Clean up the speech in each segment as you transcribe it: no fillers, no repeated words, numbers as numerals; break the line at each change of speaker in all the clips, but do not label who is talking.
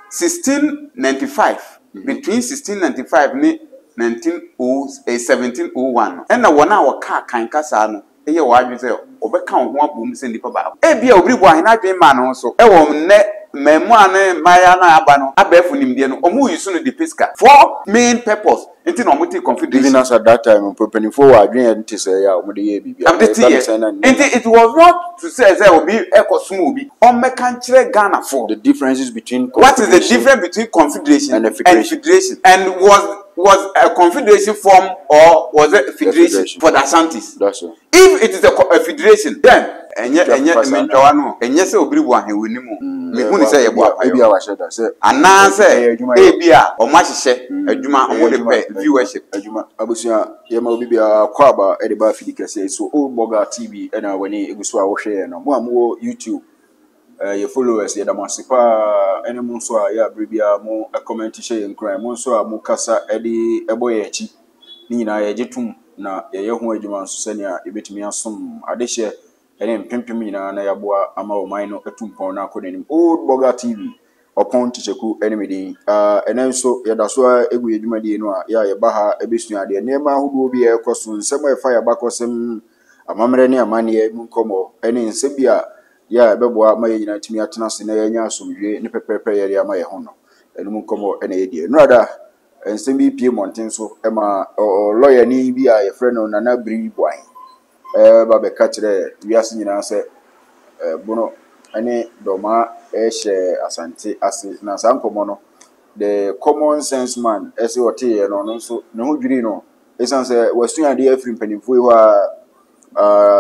1695 between 1695 ne 1701 and na wona wo ka kan kasa no eye wo adwe se obeka ho abom se nipa ba e bia obiri bo ahena adwe ma no so e wo ne memu ane maya na aba no abefu nimde no omu yusu no de pesca for main purpose nti no muti confederation
even as at that time propeni for adwen nti say ya omu de ye bibia
nti it was not to say obi ekosum obi o meka nkire Ghana for
the differences between
what is the difference between confederation
and federation
and was a confederation formed or was it a federation for the Ashantis?
That's all.
If it is a federation, then enye se obiri bo ahewani mu me hunu se ye bo
ebia wa sheda se
ana se ebia o ma hihye adwuma o de pe viewership
adwuma abusia ye ma obi bia kwaba e de ba fidika se so Old Burger TV na wani eguso a wo hwe no mo amwo YouTube your followers ye da masipa ene mo so a ya bribia mo comment share nkran mo so a mo kasa e de eboye achi ni nyina ye getum na ye ho adwuma nso senia ebetimi asom adehye ene mpempem nyina na yaboa ama o man no atumpon na akodanim Old Burger TV opon ticheku ene medin ene nso ye da so egu adwuma die no a ya ye ba ha ebesua ade nema ahodo bi e koso nsem e fa ya bakosem amamre ne amane mu nkomo ene nsebia ya beboa ma ye nyina timi atena se na ye nya asomdwe ne pepepe ye ama ye ho no ene mu nkomo ene ye die no ada nsem bi pie monten so e ma lawyer ni bi a ye friend no Nana Bri Boy ba be ka kire wiase nyina se bono ane doma she asante ase na sankomo no the common sense man ese ote no no so ne ho dwiri no esan se wasua de afri mpanimfo ho a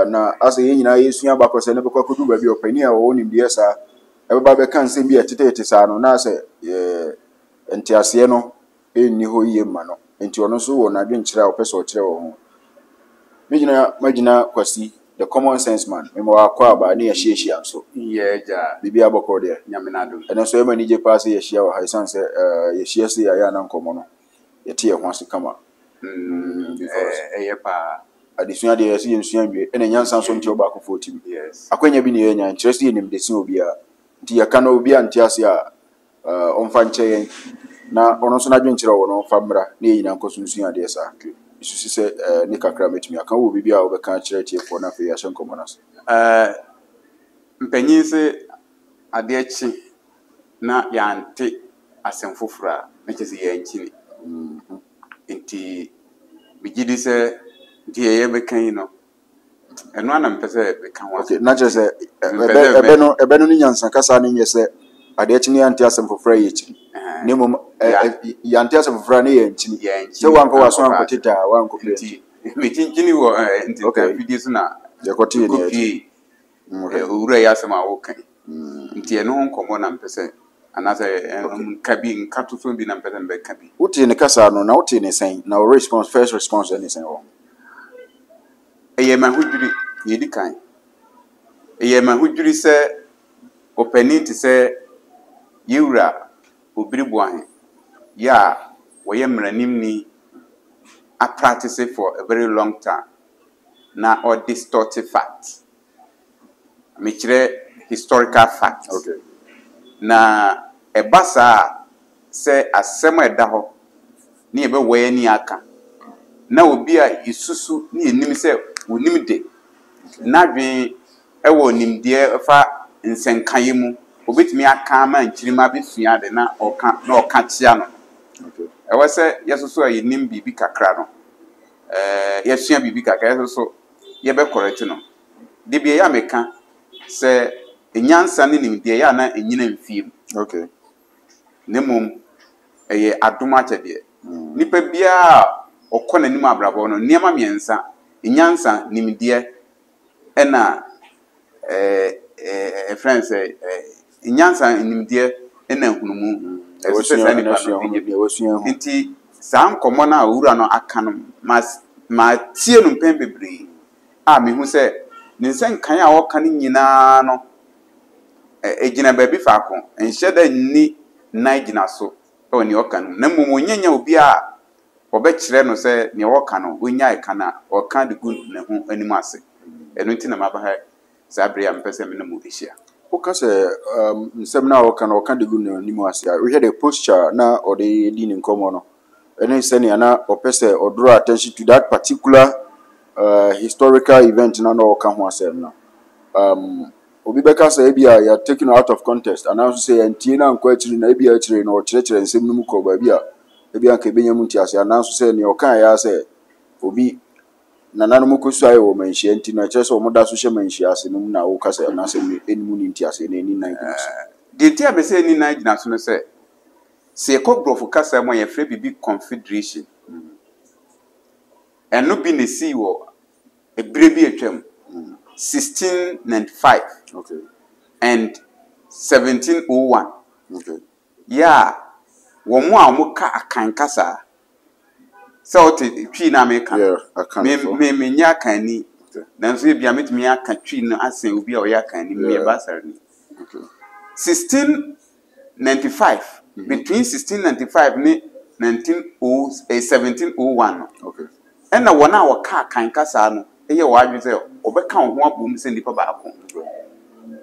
na ase ye nyina yesua bakose ne bekwa kodu ba bi opani a wo nim de sa e ba be kan se bi etete sa no na se enti ase no enni ho yie ma no enti ono so wo na dwenkire a opese o kire wo ho Magina kwasi the common sense man me wa kwa ba ne yehye so
yeja
bibia boko de
nyaminado
ene so ema ni je pass yehye wa haisan se yehye se ya na nkomo no yete ye ho ase kama
pa
adisua de yesi nsua nwie ene nyansan so nti oba ko 40
yes
akwanya bi ne yenya nkyerese nim de sin obi a nti ya kana obi a nti ase a onfa nche na ono so na dwenkyere wo no famra ne yina nkoso nsua de sa isusi se ni kakra metimi aka wo bibia wo beka kire tie fo na fe ya hyenkomo na so
mpanyin se ade achi na yante asemfofra na chese yanchi nti bigidi se die ye bekan no eno ana mpese bekan wa
okay na chese ebe no ni nyansa kasa ne nyese ade achi ni yante asemfofra ye chi nemo yante asemfofra ne ye nchi se wanko waso anko tita wanko
nti metinchini wo nti video so na
yakotie ne
ura ya sama wo kan nti eno nkomo na mpese anase kabi nkato so bi na mpese mbe kabi
uti ne kasa no na uti ne sen na response first response ne sen wo
eye ma huduri ye di kan eye ma huduri se openi ti se yura obiri boahe ya woye mranim ni a practice it for a very long time na or distorted facts historical facts
okay
na ebasa se asemo eda ho na ebe woye ni aka na obi a isusu na enim se wonim de na dwen ewo nimde fa nsenkaye mu obetimi aka ma nchirima besua de na oka tia no
okay
ewe se yesoso a yenim bibi kakra no yesua bibi kakra yesoso ye be correct no de bia ya meka se enyansa ne nimde ya na enyina mfiem
okay
nemum eye adoma chede nipa bia okona nim abrabo no niam miensa enyansa nimde ena friends enyansa nimde ena hunumu nti sam komo na awura no aka no ma tie no mpem bebre a me hu se ne nsen kan a woka no nyina no ejina baabi faako enhyeda ni na gina so o ne woka no na mumonyanya obi a obekire no se ne woka no onya eka na woka de gu ne ho anim ase eno nti na maba ha sabre ya mpese me na mu ehia
say seminar or can the good Nimuasia. We had a posture now or the dean in common. And then sending or person or draw attention to that particular historical event in our Kamwa now. Obibeka say bia you are taken out of context and also say antina and question na bia chire no chire nsem num ko ba bia bia ka benya munti ase and also say ne okan ya say obi nananu mukosu ayo manhia antina chire so moda so hye manhia ase num na wo ka say na say enimu ni nti ase na eni nan
de ti abese eni nan gina so no say se ekobrofo kasa mo ye free bibi confederation eno bi ne si wo ebre bi atwam 1695
okay
and 1701
okay
yeah wo mo a mo ka akan kasa so twi na me kan
yeah akan
me nya kan ni nanso bia metumi aka twi no asen obi a o ya kan ni me ba sare ni
okay
1695 between 1695 ni 1701
okay
and na wona wo ka akan kasa no eye wo adwe se obeka ho abom se nipa ba akon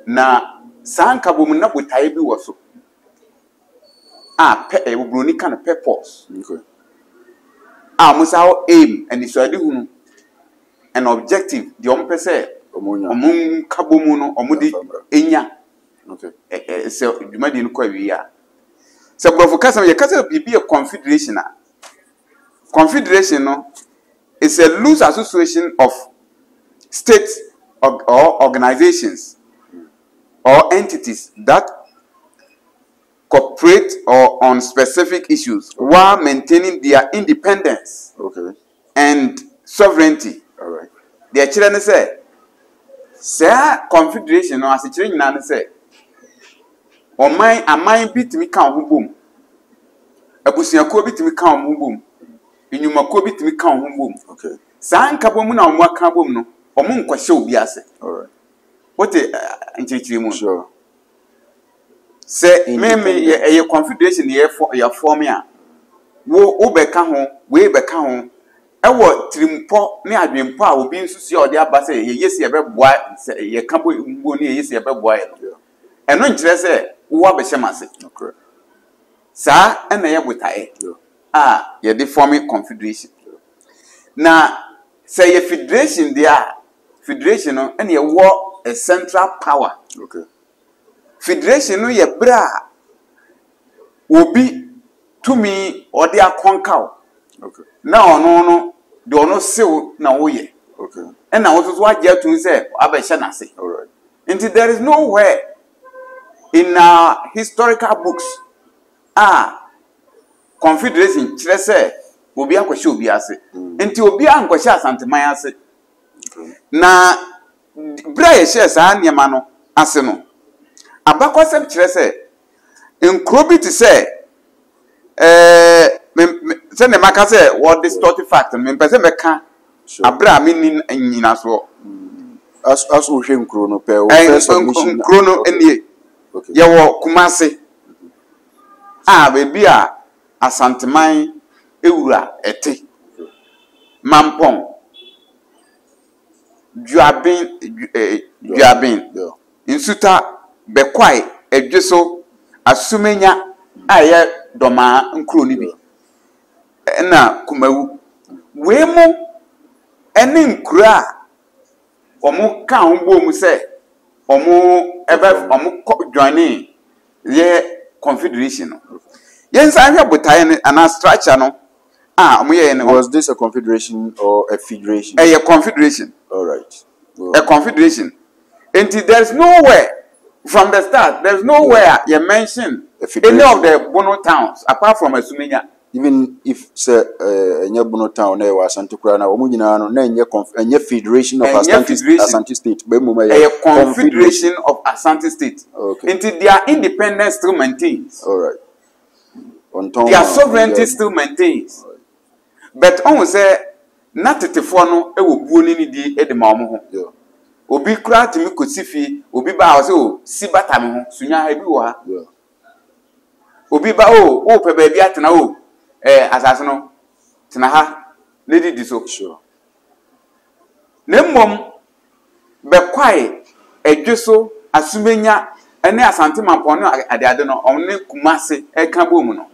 na sanka bom na botae bi wo so pe obroni kan purpose
okay
musa aim and isuade hunu an objective the ompese omun kabomu no omudi enya
okay
se dwumadi no kwa wiya se brofokasa ye kasa bibi a confederation no is a loose association of states or organizations or entities that cooperate or on specific issues while maintaining their independence and sovereignty.
All right.
The children say confederation no as children na say o man aman bitimi kan ho bom abusuakuo bitimi kan ho bom enyumakuo bitimi kan ho bom
okay
sanka bom na omo aka bom no omo nkwahye obi ase.
All right.
What nchirichiri mu
sure
say me a confederation ye form ya wo beka ho we beka ho ewo trimpo ne adwempo a obi nsusu ode aba say ye yesi ebeboa ye kabo mbo ne ye yesi ebeboa ye no eno nkire say wo abehemase
okay
sa ena ye botae ye de form confederation na say ye federation dia federation no ena ye wo a central power
okay
federation no ye bra obi tumi ode akonka
okay
na ono no de ono sew na wo ye
okay
and na wo so agye tun say abehye na se.
All right.
Until there is nowhere in our historical books confederation kire say obi akwahye obi ase until obi ankwahye asanteman ase na bra ye share sa niema no ase no abakosem kire say nkrobi ti say say ne maka say what distorted fact me pese meka abra me nyina so
as we hwe nkro no pe o
first submission nkro no enie ye wo Kumase bebi a asanteman ewura ete Mampong Duabin Insuta Bekwai Edweso Asumenya aye doma nkro ni bi na Kumawu wemu ene nkura omo ka hombo mu se omo joining ye confederation no yensa hwe botae na structure no omo ye ne.
Was this a confederation or a federation?
A confederation.
All right.
A confederation. Until there's nowhere from the start, there's nowhere you mention any of the Bono towns apart from Asumenya.
Even if say enye Bono town na wa Asante kura na omo nyina no na enye federation of Asante state be mu
a confederation of Asante state.
Okay.
Until their independence still maintains.
All right.
Their sovereignty still maintains. But on say na tetefo no e wo buo ni di e de ma omo ho.
Yeah.
Obi kura timi kosifi obi ba o se o si bata me ho sunya ha bi wo ha.
Yeah.
Obi ba o pe ba bi atena o asase no tena ha lady di so.
Sure.
Na mmom be kwai Edweso Asumenya ene asante mampon no ade no omne kumase e ka bom no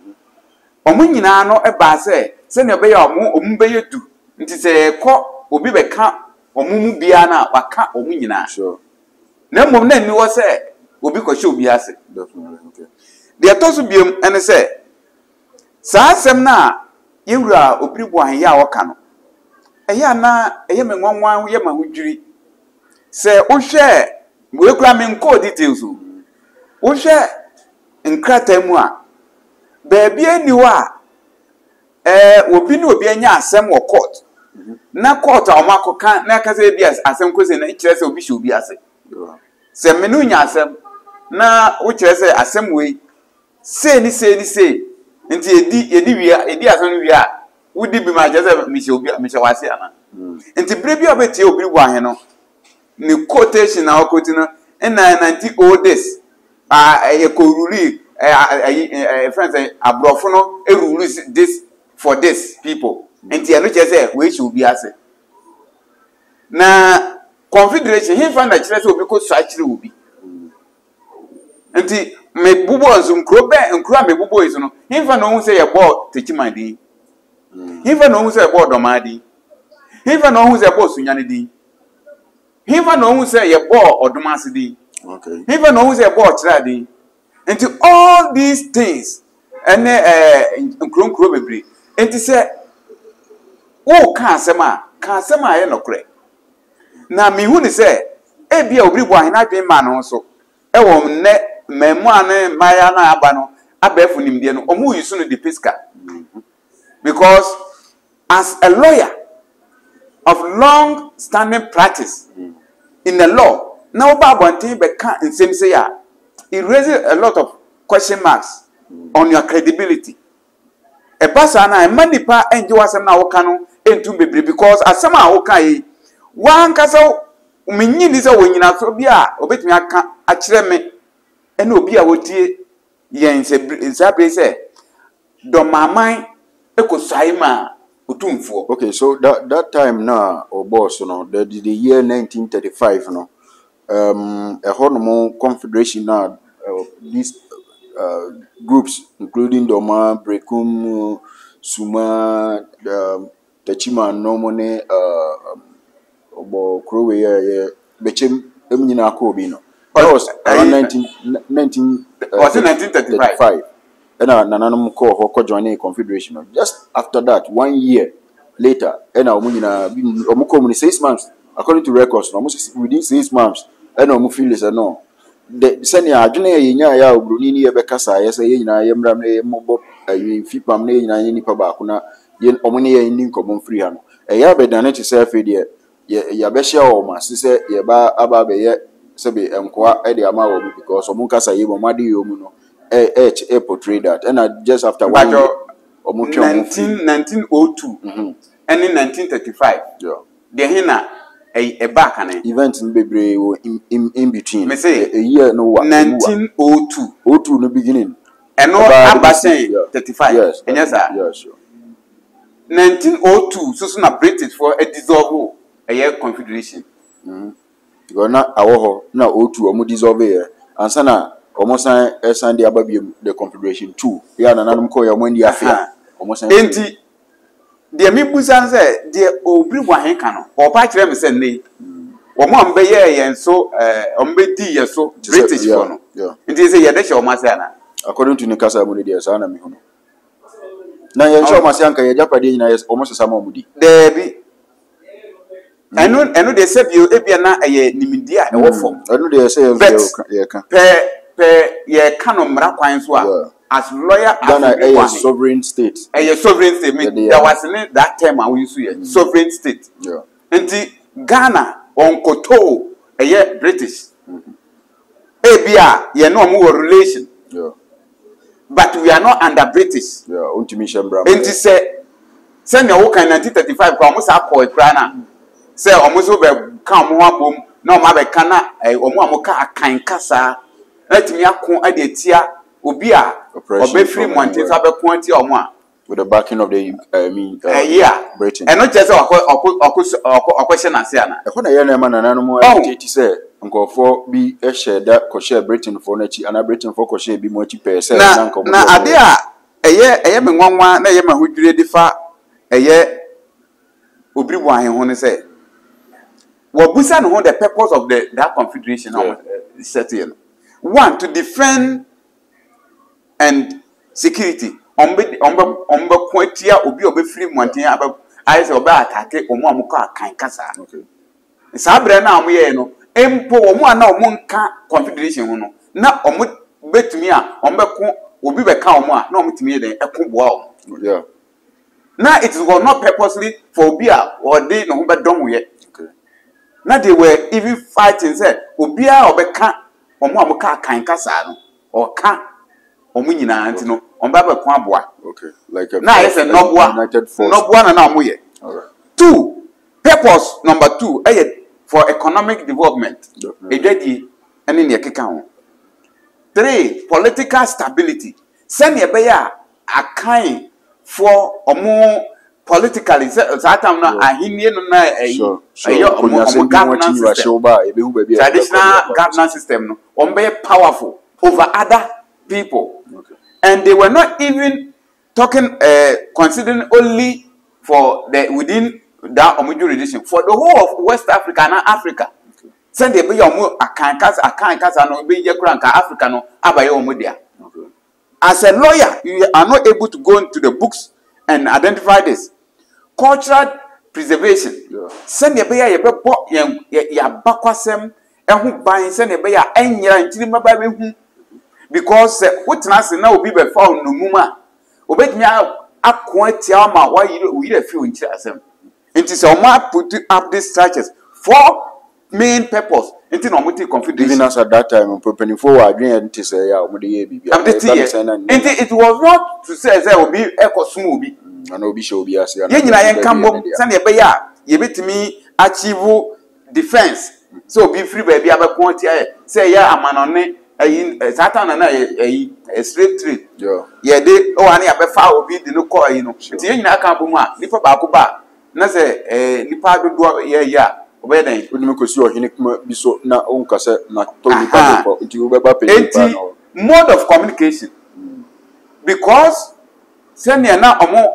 omo nyina no e ba se ne be ya omo be yedu nti se ekọ obi be ka omo mu bia na waka omo nyina
Sure.
na mom na ni wo se obi ko hye obi ase
Definitely. Okay.
de atoso biem ene se saa asem na yewura obiribu ahan ya woka no eya na eye menwanwan ye mahudwiri se wo hwe we kura me nko details wo hwe nkrata mu a baabi ani wa obi na obi anya asem wo court na court a o makoka na ka se bi asem ko se na kire se obi hye obi ase se me no nya asem na wo kire se asem we se ni nti edi asem wi a wudi bi ma je se mi hye obi mi hye wase ana nti bre bi obetie obi bu ahen no ni quotation na okoti no na 90 old days e ko ruli friends abrofo no e rule this for this people nti eno che say we hye obi ase na confederation he find that chire say obi ko so achire obi nti me bubo nso nkro me bubo iso no he find no hu say ye ball techimadi he find no hu say ye ball domadi he find no hu say ye ball sunyane di he find no hu say ye ball odomase di
Okay.
he find no hu say ye ball chira di nti all these things ene nkro bebre nti say wo ka asem a ye nokre na me hu ni say e bia obiribu ahen adwen ma no so e wo ne memu ane maya na aba no abefu nimde no omu yusu no de piska because as a lawyer of long standing practice in the law now babontin be kan nsem say ya it raises a lot of question marks on your credibility e pasa na e manipa enje wasem na woka no entum bebre because asem a woka yi wan kasa menyi ni se wonyina so bia obetumi aka a kire me ene obi a wotie yen se bre se do maman ekosai ma otumfo.
Okay, so that time na or boss no the year 1935 no a hormone confederation now these groups including Doma, Brekum, Suma, Techima, Nomone, Obo Krowe, Bechem, Emina Kobino. That was around 1935. And Nananum Ko joined a confederation. Just after that, 1 year later, and Omuko 6 months, according to records, almost within 6 months, and Omufil is a no. The senior Junior ya Brunini Becasa, yes, a Yamram, Mobo, Fipam, Nani Pabacuna, Yen Omnia in common freehand. A yabe than it is self idea. Yabesha or my sister, Yaba Ababe, Sabi, and Qua Eddie Amao, because Omukasa Yabo Madi Yomuno. Portray that, and just after 1 year,
1902 and in 1935, the hina a back an
event in Bebre in between.
Me say
a year no
1902
02 in the beginning,
and no Abba 35.
Yes,
and yes, sir.
Yes, sure.
1902, so soon a British for a dissolve a year confederation.
Because now our now 02 or dissolve here, and sana. Almost a Sunday about the confederation too. Yeah, and I'm calling when the affair. Almost
the Mibusan said, dear Obri Wahenkano, or patch them send me. Or Mom Bayer and so Ombedi, so British. Yeah. It is a Yadesha Masana.
According to Nikasa Mudi, Sana Mihono. Now, you show Masanka, Japadina is almost a Samomudi.
There be. I know they said you, Ebiana, a Nimidia, a waffle. I know they say, ye canon Mrakwanswa as lawyer
Ghana a sovereign state.
A sovereign state. There was in that time I used to sovereign state.
Yeah.
And Ghana on Koto a year British. Abia, ye no more relation.
Yeah.
But we are not under British.
Yeah, Untimishan Bram.
And say send your work in 1935 almost a call Grana. Say almost over come one boom. No matter cana a Omoka a kind cassa. Let me akon adetia obi a obefri monte so abekon or mo
with the backing of the Britain.
And not just question ase ana.
E ho na ye na ma nananu mo say nkofo bi share da ko share Britain for na chi ana Britain for ko share bi mo chi pese
na ade a eye me nwanwa na eye mahudwire difa eye obribu ahen ho ne say wabusa no the purpose of that confederation set here. One, to defend and security. Ombe kwetia obi obe free mountain aba ayese obe attack omo amuko akan kasa.
Okay.
Sabre na amu ye no empo omo ana omo nka confederation ho no na omo betumi a ombe ko obi be ka omo a na omo tumi den eko boa omo.
Yeah.
Now it was not purposely for obi a or dey no ho be don ye.
Okay.
Now they were even fighting said obi a obe ka omo amuka akan kasa no or ka omo nyina anti no omba be ko aboa.
Okay. Like a
now yes a
united force.
Nobua na omo ye.
All right.
2, purpose number 2 for economic development. Ejadi ene ne keka ho. 3, political stability. Send ye be ya akan for omo politically time na ahinie no na omo governance system. Traditional governance system no ombe powerful over other people.
Okay.
And they were not even talking considering only for the within that omo jurisdiction for the whole of West Africa and Africa.
Okay.
Send they be omo akan kasa no be ye kura nka Africa no abaye omo dia.
Okay.
As a lawyer, you are not able to go into the books and identify this. Cultural preservation.
Yeah.
Send ye be ya bo ya bakwasem ehu ban send ye be ya enyira ntiri maba be hu because what na say na obi be fa no muma obetimi akon atia ma wa yire fi ntiri asem. It is put up these structures for main purpose. It is not confederation.
Even as at that time, preparing for agreeing to say, "Yeah,
it was not to say there will be echo smooth.
And no be show be as
you know, send a bear, you bet me achieve defense. So be free, baby. I want to say, yeah, I'm on a Satan and a straight tree. Yeah, they I have a foul be the no call, you know. I can't boom up, Nipa Bakuba. Nase nipa do yeah where then
we ko si ohine kuma bi so na onka se na to nipa ko nti we beba pe
mode of communication because send na omo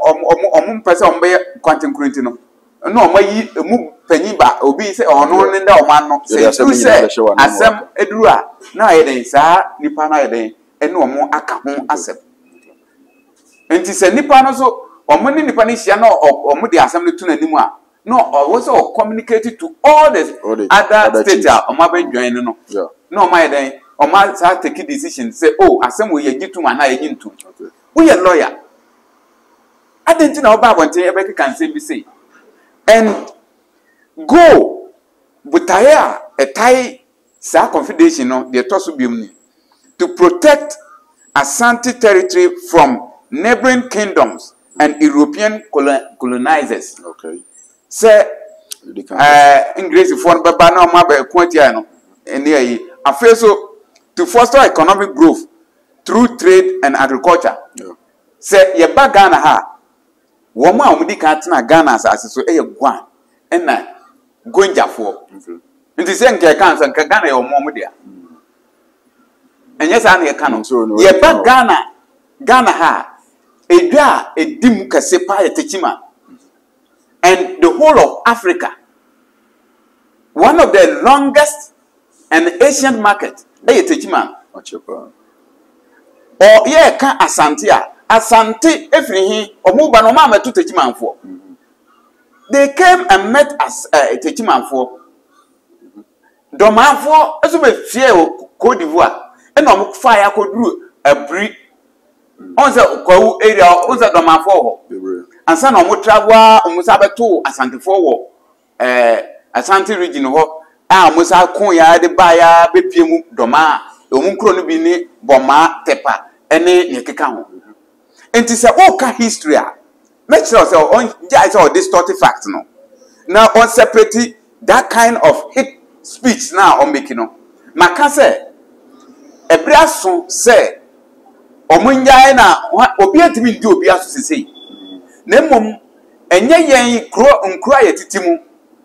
pese omo be content creating no omo yi mu panyi ba obi se ono ne nda omo no se asem eduru a na ye den sa nipa na ye den ene omo aka ho asem enti se nipa no so omo ni nipa ni hia na omo de asem no tu na nimu a no also communicated to all the other states omo be join no no my den omo sa take decision say oh asem we ye gitu ma na ye gintu we are lawyer adenti na oba abonte e be kan say be say and go butaya a tie sa confederation no the tosu biom to protect Ashanti territory from neighboring kingdoms and European colonizers.
Okay.
Say English for baba na ma ba kwantia no ene ayi afeso to foster economic growth through trade and agriculture. Say ye ba Ghana ha wo ma omudi ka tena Ghana asase so eye gwan na gonjafo. Nti se nke kan so nke Ghana ye omomudia. Enye sa na ye kan no ye ba Ghana ha edwa edim kase pa ye techima. And the whole of Africa, one of the longest and ancient market, Techima. Or yeah, can Asante every or move no mama to Techima for. They came and met us Techima for. Doma for as we fear Cote d'Ivoire, and no fire could do a brick on the area on the Doma for. And some of travel Musabato, Asante forward, Asante region ho, Musa Koya, the buyer, Bepium, Doma, Omunkron Bini, Boma, Tepa, and Nekekamo. And it's a oka history. Make sure so on just all distorted facts no. Now on separate that kind of hate speech now on making no. Makase, Ebriason say, Omunya na Obia to me do Obia to say. Nemom enye yen kro nkro ayetitimu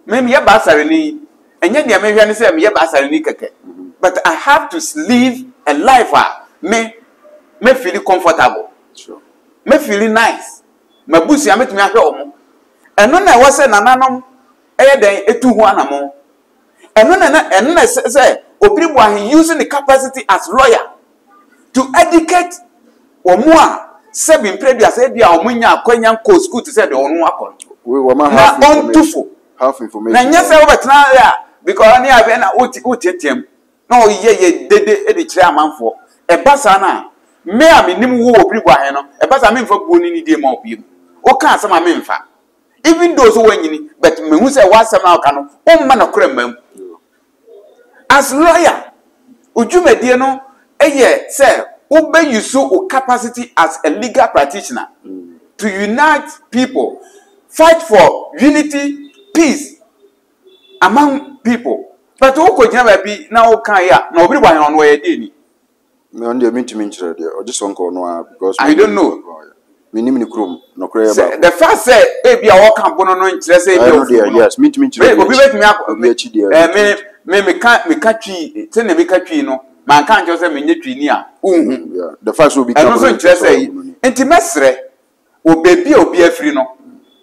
mem ye basare ni And yet, the American say, but I have to live a life me feel comfortable.
Sure.
Me feel nice. My busi amet me ahwe and no na was nananom den etu ho anamo. And no say Obribwa using the capacity as lawyer to educate omo seven previous e bia omunya akwanya ko school to say the onu akọ.
We were ma half information.
Na nya say obetna ya because ni abe na otietem. Na ye dede e de kire amanfo. E basa na me a menim wo Obribwa he no. E basa me mfa buoni ni die ma obiem. O ka asema me mfa. Even those who wanyini but me hu say wa asema o ka no o mma na kora mam. As lawyer, ujumedie no say ube use o capacity as a legal practitioner to unite people, fight for unity, peace among people. But who could never be now can ya no Obribwa on where did
me on the meeting or just uncle no because
I don't know.
Me name ni krom no kra
the first say e bia wo kan bono no nkyere say
yes meet me
obi betimi me ka twi te na me ka twi no man kan je say me nya twi ni a
yeah the first will be
come no so nkyere say enti mesre obebi obi afiri no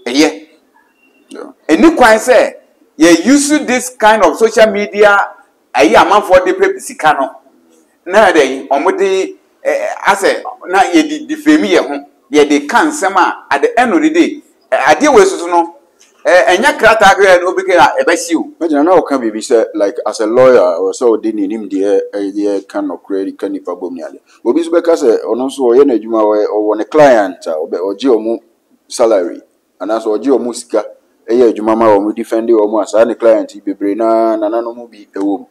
eye
yeah
eni kwan say ye use this kind of social media ayi amanfo de pepsika no na dey omode ase na ye di femi ye ho ye dey kan sema at the end of the day ade we susu no enya krata agre no obike na ebesiu
imagine now can be say like as a lawyer or so dey nim dey kind of credit can ipa bom ni ale obi so be ka say ono so ye na adwuma o ne client oje omu salary and as oje omu sika eye adwuma ma omu defend omu asa ne client bebre na no mu bi ewom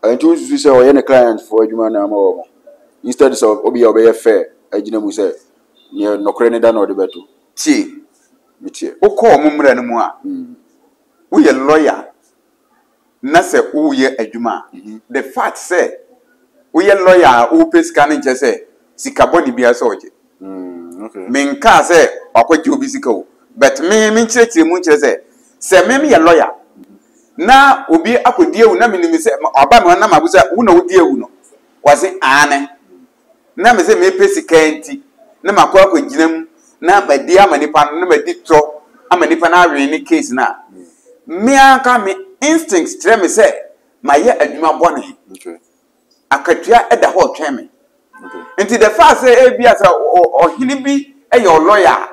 and you say o ye ne client for adwuma na ma omu instead of obi obey fair agina mu say ne nokre ne da na ode beto
ti
mitie
ukọ omumra no mu a wo ye lawyer na se wo ye adwuma the fact say wo ye lawyer wo pesika ne nche say sika body bia so oje
okay
men ka say akwaje obi sika o but me nkyerechire mu nkyere say me ye lawyer na obi akodie wu na me nim say oba me na mabusa wo na wo die wu no wase ane na me say me pesika enti na makwa akwaginam na badi amanipa no na badi tro amanipa na awe ni case na me aka me instincts tell me say maye adwuma bone
okay
akatua eda ho twen me
okay
enti the fact say e bia say ohini bi e your lawyer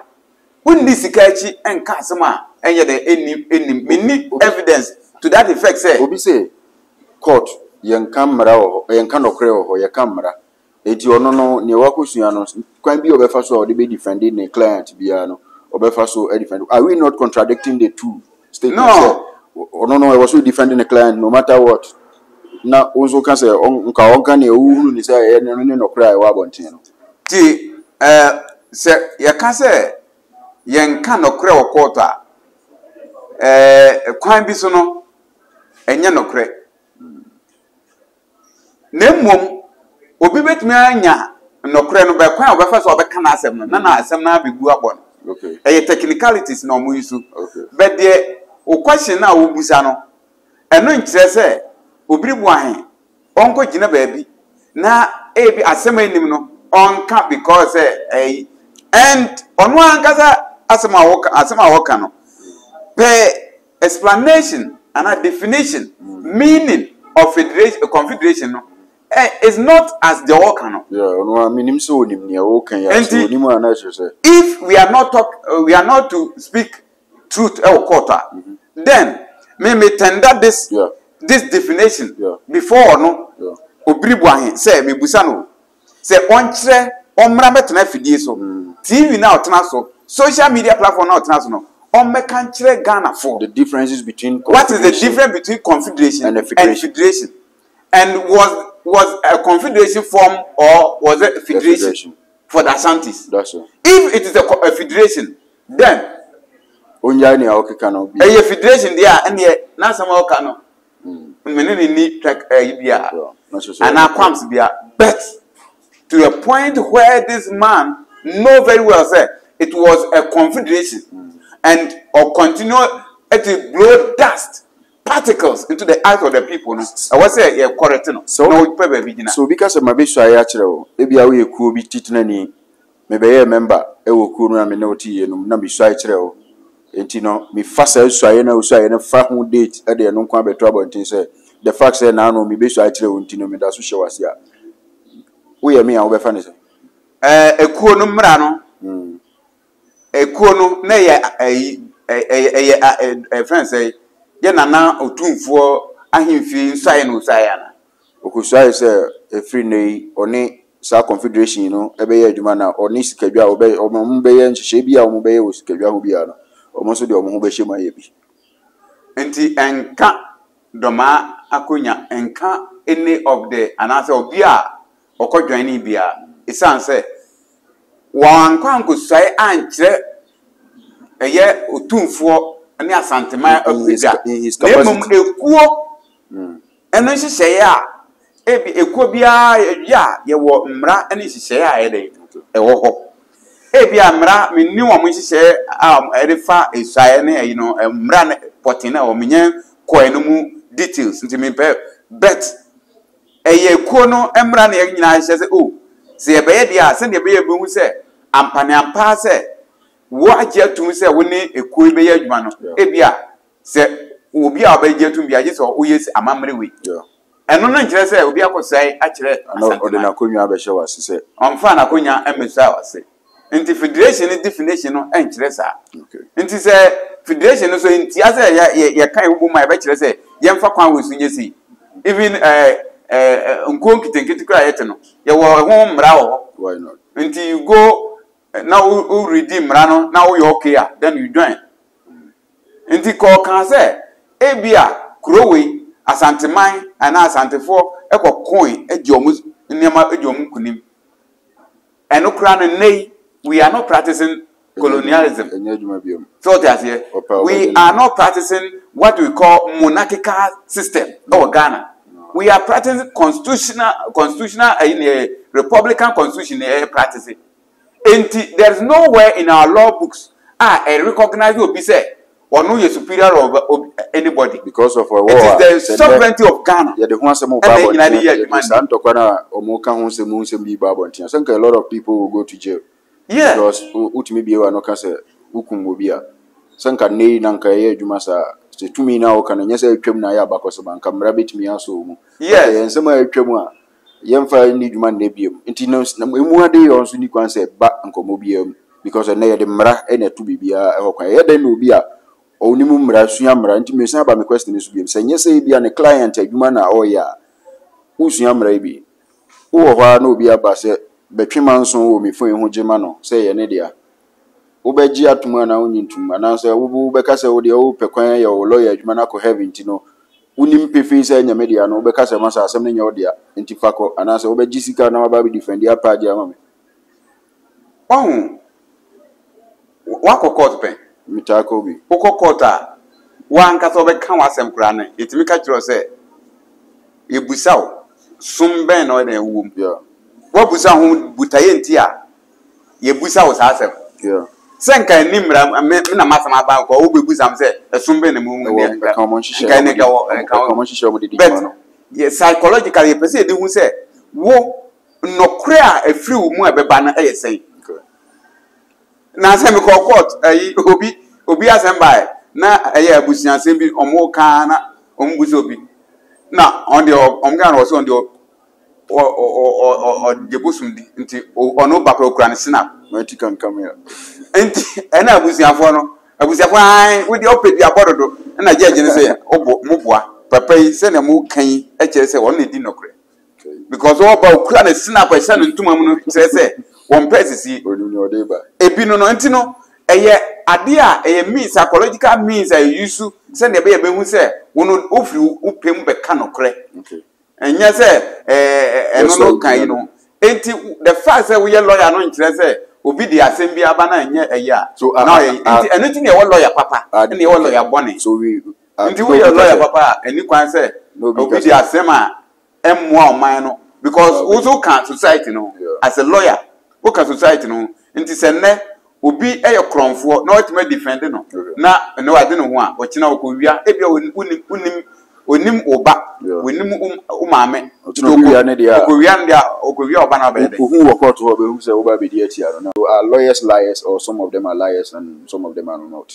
undi sikachi enka asema enye de enim me need evidence to that effect say
obi say court yen camera ho yen kan okre ho ye camera eti ono no ne wakosua no kwan bi obefa so de be defending the client bia no obefa so e defend are we not contradicting the two statements
no
ono no e was defending the client no matter what na onzo kan say onka ne ohunu ni say e no no kra e wa bonten no
ti se ye ka say yen kan okre wo court a kwan bi so no enye nokre na mmom obi betumi anya nokre no be kwan obefa so obeka na asem no na asem na abegu abon
okay
technicalities na omo yisu
okay
but the question na wo busa no eno nkyere se Obribwa he onko gina baabi na ebi asem anim no onka because and ono ankaza asem awoka no per explanation and a definition meaning of federation confederation no is not as the Okano.
yeah, no, minim so nim ne o kan ya so nim ana say
if we are not to speak truth court then me tender this this definition before no Obribwa he say me busa no say onkyere omra metena fidie so TV now tena so social media platform now tena so no omeka nkyere Ghana for
the differences between
what is the difference between confederation and federation and was a confederation form or was it a federation for the Ashantis?
That's all.
If it is a federation, then
onya ni awokeka no bi
a federation there and there na some okano menene ni track bia and aquams bia but to a point where this man know very well say it was a confederation and or continue to blow dust particles into the eyes of the people. No, I was say you're correct. No, no, baby.
So because of my bishop, I actually, maybe I will cool be teaching maybe a member, I will cool me no tea and not be shy. And you know, me fast as I know, so I know date at the no come trouble and say the fact say now no me bishop actually won't know me that's what she was here. We are me, I'll be funny.
A cool number. A cool a friend say, Yana or 2 for I him feel sign of Sayana.
Okusai say a free nay or nay. Sa confederation, you know, ebe ye adwuma na oni sikadwa obe ombe ye nhye bia ombe ye sikadwa ho bia no omonso de omo ho be hyema ye bi
enti enka doma akonya enka any of the anase obia okodwan ni bia isan say wan kwankosai ankyere eye otumfo ne asantema abida nemum ekuo eno hyehyeye a ebi ekuo bia ya ye wo mra ene hyehyeye a ye de ewo ho ebi amra menni wo mo hyehyeye erefa esuaye ne you know mra ne potina o menye coin mu details nti me bet eye ekuo no emra ne nyina hye se o se ye be ye dia se ne be ye be hu se ampane ampa se wo agye atum se wo ne ekuo be ye adwuma no ebi a se obi a ba gye atum bia je se o yes amamre we eno no nkire se obi akosai akire
no odena konwa abehye wase se
omfa na konya emesa wase nti federation definition no enkire sa nti se federation so nti ase ye kan wo ma be kire se ye mfa kwan wo sunye si even nkon kitenkiti kra yete no ye wo ho mra wo
why not
nti you go now you redeem mra no now you okay then you join nti ko kan se ebia krowe asanteman ana asantefo ekokon ejiomu nneema ejiomu kunim enokra no nei we are not practicing colonialism so that's here we are not practicing what we call monarchical system or Ghana we are practicing constitutional in a republican constitution practicing and there is nowhere in our law books recognize obi say or no you superior of anybody
because of a war.
It is the sovereignty of Ghana.
Yeah, the one some Bible. I think a lot of people will go to jail.
Yeah.
Because ultimately be no can say hukum will be a sanka nei nanka ye jumasa se tumi na o kan nyese atwam na ya bakoso banka mra betimi aso mu.
Yeah.
Yen sema atwam a yemfa ni dwuma na biem. Nti no emu ade yo nso ni kwan se ba nkomo biem because na ye de mra e na tu bibia e hokwan ye de no bi a onimu mra sua mra nti me san ba me question ni so biem se nyese bia ne client adwuma na o ya usua mra bi wo ho na obi aba se betwema nso wo me fon ho gema no se ye ne dia wo beji atuma na onyintum ana se wo beka se wo de wo pekwan ya wo lawyer adwuma na ko heaven ti no unim pefe se nya media no beka se masa asem ne nya wo dia nti fako ana se wo beji sika na ba bi defend ya pa dia ma me
wako court pen
mitako bi
wako court a wanka so be kan wasem kra na etimi ka kiro se yebusaw sumben no na wum
yeah
wabusa ho butaye nti a yebusaw sa asem
yeah
senka nimra me na masama ba ko wo bebusa am se esumben na mu ne
ka mo nhihye
ka ne ga wo
ka mo nhihye mo didi
ma no ye psychologically pese de hu se wo nokre a afri wo mu abeba na eyesen na se me ko court obi asemba na eye abusian se bi omo ka na ombuso bi na on the omga na so on the o jebusum di nti ono bakro kura ne snap
mighty can come here
nti ena abusiafo ai we dey opedi abododo na jeje ne se obo muboa papa yi se na mu kan e kire se won na di nokre because o ba kura ne snap e se no ntuma mu no kire se won pesisi
onuni odeba
ebi no nti no eye ade a eye means psychological means I use se na be hu se wono ofri upem be ka nokre
okay
enya se eno no kan no enti the fact say we lawyer no nkire se obi di asem bi aba na enya eya
so
now enti eno ti na e lawyer papa na e lawyer boni
so we
enti we lawyer papa eni kwan se obi di asem a emmoa oman no because also can society no as a lawyer o can society no enti se ne obi eye kronfo na otime defend no na wade no ho a o kina okowia e bia onim oba onim umame
okowia ne dia
okowia oba na be de
who work out to be who say oba be dia tia no are lawyers liars or some of them are liars and some of them are not.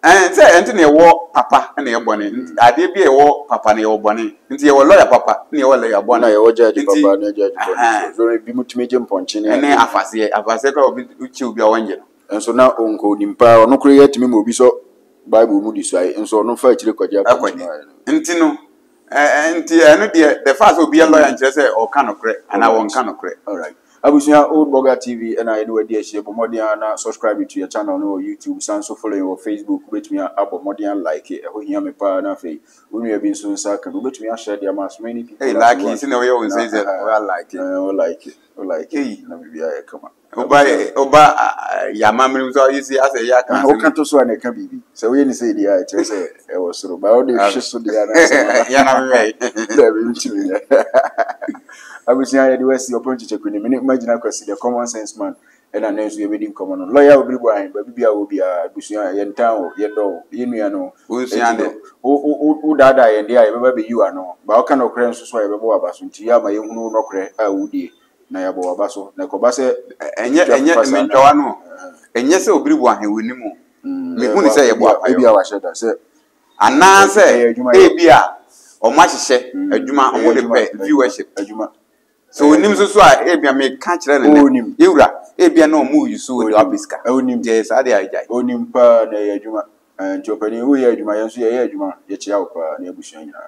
Say enti na ewo papa na e bone ade bia ewo papa na e bone nti ewo lawyer papa na ewo lawyer bone
na ewo judge papa na judge bone so bi mutime ponche ne
ene afase ka obi uchi obi awanje
enso na onko nimpa ono kure yetimi mo bi so bible mu disai enso no fa chire kwaja ponche
nti no nti eno de the first obi lawyer nche say o kan okre ana won kan okre.
All right. Abusia Old Burger TV and I know where share Bomodiana subscribe to your channel on YouTube, so follow your Facebook, which me up Bomodian like it, who hear me pa na fe. When we have been soon second, which me share the mass many people.
Hey, like it, in the way we say that I like it.
I like it. Let me be a come on.
Oba ya mamri so you see as a ya kan.
O kan to so na ka bibi. So we ni say the I tell say e was so ba o dey fish so the na.
Ya na me.
There be ntimi. Abusia the West your point check ni imagine akwasi the common sense man and an answer you wedding common lawyer will be behind but bibia will be abusia yentan ye do yenu no
Abusia de
o dada ye dia ye be you ano ba o kan okre nso so ye be bo abaso nti ya ma ye hunu no kre a wudie na ya bo abaso na ko ba se
enye mentwa no enye se obiri bo ahen wonimu me hunu se ye bo apayo
bibia wa sheda se
ana se ebia o ma hihye adwuma o de pe viewership
adwuma
so onim so a ebia me ka kire ne ewura ebia na omu yusu o abiska
onim
je sa de ajai
onim pa na ye adwuma nti opani wo ye adwuma ye so ye adwuma ye chia wo pa na ebusuan nyina